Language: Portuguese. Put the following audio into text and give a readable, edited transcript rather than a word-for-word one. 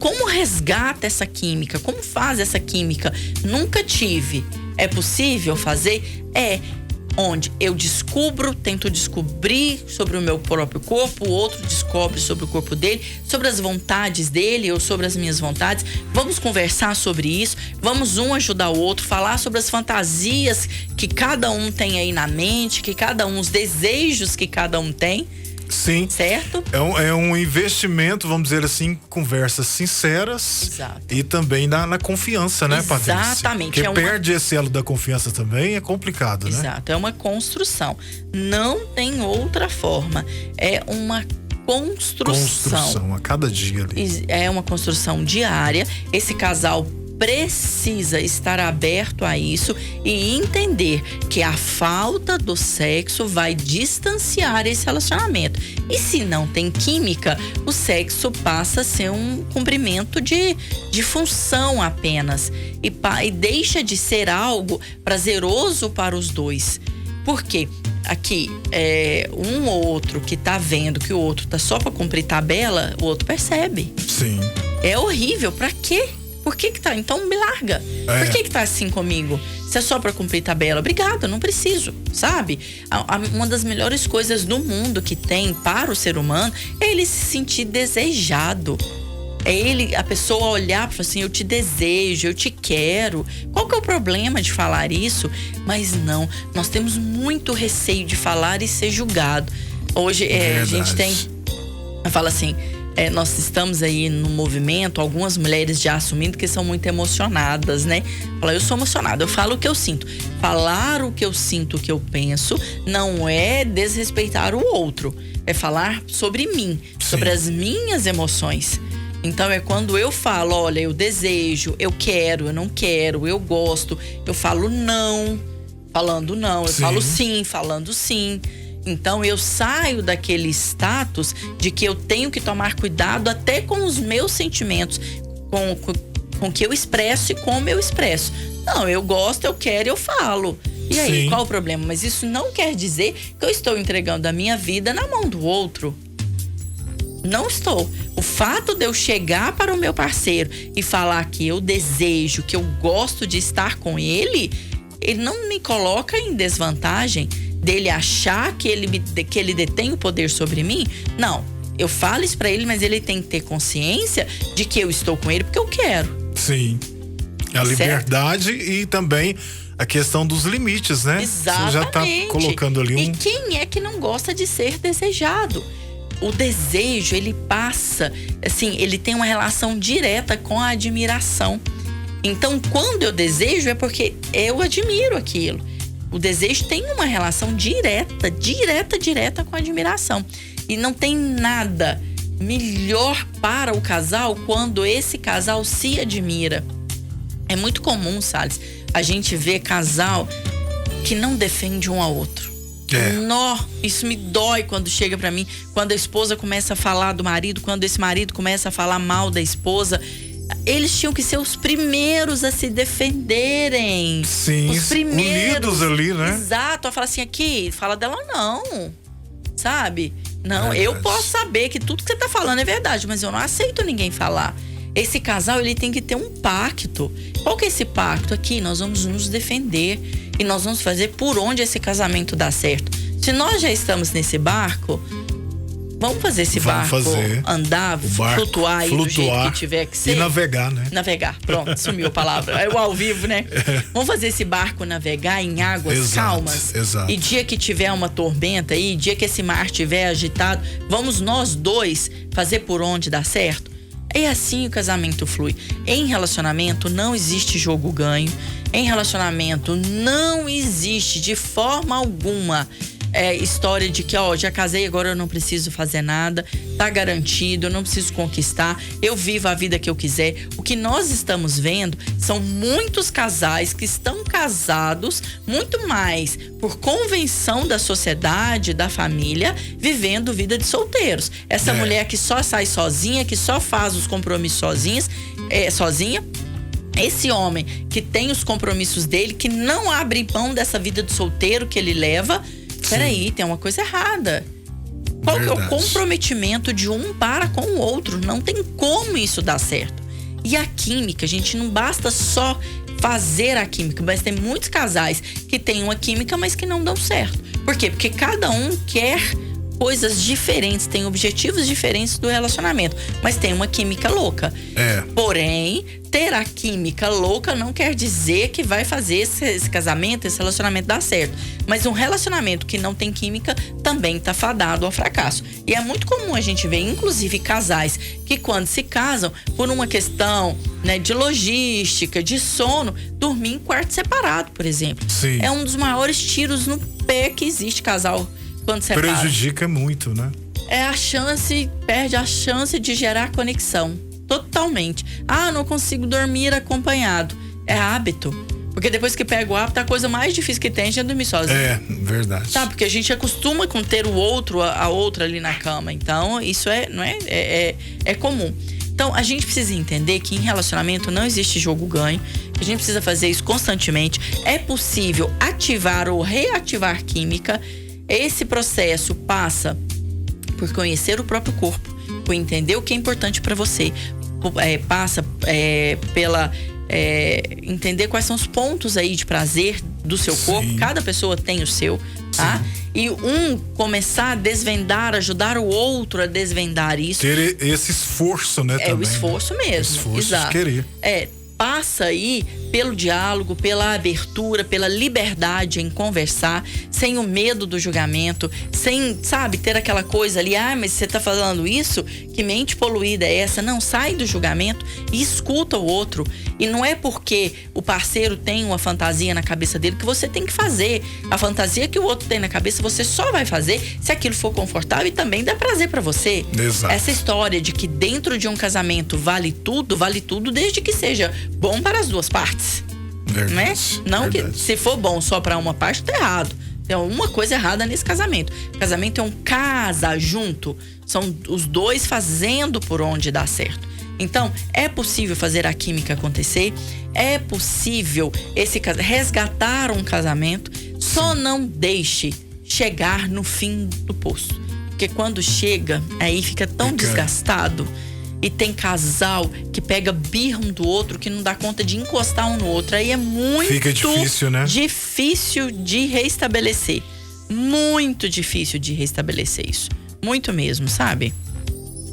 Como resgata essa química? Como faz essa química? Nunca tive. É possível fazer? É. Onde eu tento descobrir sobre o meu próprio corpo, o outro descobre sobre o corpo dele, sobre as vontades dele ou sobre as minhas vontades. Vamos conversar sobre isso, vamos um ajudar o outro, falar sobre as fantasias que cada um tem aí na mente, os desejos que cada um tem. Sim. Certo? É um investimento, vamos dizer assim, conversas sinceras. Exato. E também na confiança, né, Patrícia? Exatamente. Porque perde esse elo da confiança também, é complicado, né? Exato, é uma construção. Não tem outra forma. É uma construção a cada dia ali. É uma construção diária. Esse casal precisa estar aberto a isso e entender que a falta do sexo vai distanciar esse relacionamento. E se não tem química, o sexo passa a ser um cumprimento de função apenas. E deixa de ser algo prazeroso para os dois. Por quê? Aqui, um ou outro que tá vendo que o outro tá só para cumprir tabela, o outro percebe. Sim. É horrível. Pra quê? Por que tá? Então me larga. Por que tá assim comigo? Se é só pra cumprir tabela, obrigada, não preciso, sabe? Uma das melhores coisas do mundo que tem para o ser humano é ele se sentir desejado. É a pessoa olhar e falar assim, eu te desejo, eu te quero. Qual que é o problema de falar isso? Mas não, nós temos muito receio de falar e ser julgado. Hoje a gente tem, fala assim, nós estamos aí no movimento, algumas mulheres já assumindo que são muito emocionadas, né? Fala, eu sou emocionada, eu falo o que eu sinto. Falar o que eu sinto, o que eu penso, não é desrespeitar o outro. É falar sobre mim, sobre as minhas emoções. Então é quando eu falo, olha, eu desejo, eu quero, eu não quero, eu gosto. Eu falo não, falando não. Eu falo sim, falando sim. Então eu saio daquele status de que eu tenho que tomar cuidado até com os meus sentimentos, com o que eu expresso e como eu expresso. Não, eu gosto, eu quero, eu falo. E aí, qual o problema? Mas isso não quer dizer que eu estou entregando a minha vida na mão do outro. Não estou. O fato de eu chegar para o meu parceiro e falar que eu desejo, que eu gosto de estar com ele não me coloca em desvantagem dele achar que ele detém o poder sobre mim. Não, eu falo isso pra ele, mas ele tem que ter consciência de que eu estou com ele porque eu quero. Sim. A liberdade e também a questão dos limites, né? Exatamente. Você já tá colocando ali E quem é que não gosta de ser desejado? O desejo, ele passa, assim, ele tem uma relação direta com a admiração. Então, quando eu desejo, é porque eu admiro aquilo. O desejo tem uma relação direta com a admiração. E não tem nada melhor para o casal quando esse casal se admira. É muito comum, Salles, a gente vê casal que não defende um ao outro. Isso me dói quando chega pra mim, quando a esposa começa a falar do marido, quando esse marido começa a falar mal da esposa. Eles tinham que ser os primeiros a se defenderem. Sim, os primeiros unidos ali, né? Exato, a falar assim, aqui, fala dela não, sabe? Não, eu posso saber que tudo que você tá falando é verdade, mas eu não aceito ninguém falar. Esse casal, ele tem que ter um pacto. Qual que é esse pacto? Aqui, nós vamos nos defender e nós vamos fazer por onde esse casamento dá certo. Se nós já estamos nesse barco, vamos fazer esse barco andar, flutuar do jeito que tiver que ser. E navegar, né? Navegar, pronto, sumiu a palavra. É o ao vivo, né? Vamos fazer esse barco navegar em águas calmas. Exato. E dia que tiver uma tormenta aí, dia que esse mar estiver agitado, vamos nós dois fazer por onde dá certo? É assim o casamento flui. Em relacionamento não existe jogo ganho. Em relacionamento não existe de forma alguma história de que, já casei, agora eu não preciso fazer nada, tá garantido, eu não preciso conquistar, eu vivo a vida que eu quiser. O que nós estamos vendo são muitos casais que estão casados muito mais por convenção da sociedade, da família, vivendo vida de solteiros. Essa mulher que só sai sozinha, que só faz os compromissos sozinha. Esse homem que tem os compromissos dele, que não abre mão dessa vida de solteiro que ele leva. Peraí, tem uma coisa errada. Qual que é o comprometimento de um para com o outro? Não tem como isso dar certo. E a química, gente, não basta só fazer a química, mas tem muitos casais que têm uma química, mas que não dão certo. Por quê? Porque cada um quer coisas diferentes, tem objetivos diferentes do relacionamento, mas tem uma química louca. Porém, ter a química louca não quer dizer que vai fazer esse casamento, esse relacionamento dar certo. Mas um relacionamento que não tem química também tá fadado ao fracasso. E é muito comum a gente ver, inclusive, casais que quando se casam, por uma questão, né, de logística, de sono, dormir em quarto separado, por exemplo. Sim. É um dos maiores tiros no pé que existe casal quando separa. Prejudica muito, né? Perde a chance de gerar conexão. Totalmente. Não consigo dormir acompanhado. É hábito. Porque depois que pega o hábito, a coisa mais difícil que tem é dormir sozinho. É, verdade. Tá? Porque a gente acostuma com ter o outro, a outra ali na cama. Então, isso é comum. Então, a gente precisa entender que em relacionamento não existe jogo ganho. A gente precisa fazer isso constantemente. É possível ativar ou reativar química. Esse processo passa por conhecer o próprio corpo, por entender o que é importante para você, passa pela entender quais são os pontos aí de prazer do seu corpo. Cada pessoa tem o seu, tá? E começar a desvendar, ajudar o outro a desvendar isso. Ter esse esforço, né? É também, o esforço mesmo. Esforço exato. De querer. Passa aí pelo diálogo, pela abertura, pela liberdade em conversar, sem o medo do julgamento, sem, sabe, ter aquela coisa ali, mas você tá falando isso? Que mente poluída é essa? Não, sai do julgamento e escuta o outro. E não é porque o parceiro tem uma fantasia na cabeça dele que você tem que fazer. A fantasia que o outro tem na cabeça, você só vai fazer se aquilo for confortável e também dá prazer pra você. Exato. Essa história de que dentro de um casamento vale tudo desde que seja bom para as duas partes. Verdade, né? Não verdade. Que se for bom só para uma parte, tá errado. Tem uma coisa errada nesse casamento. Casamento é um casa junto. São os dois fazendo por onde dá certo. Então, é possível fazer a química acontecer. É possível resgatar um casamento. Só não deixe chegar no fim do poço. Porque quando chega, aí fica tão desgastado. E tem casal que pega birra um do outro, que não dá conta de encostar um no outro. Aí é muito Fica difícil, né? Difícil de restabelecer. Muito difícil de restabelecer isso. Muito mesmo, sabe?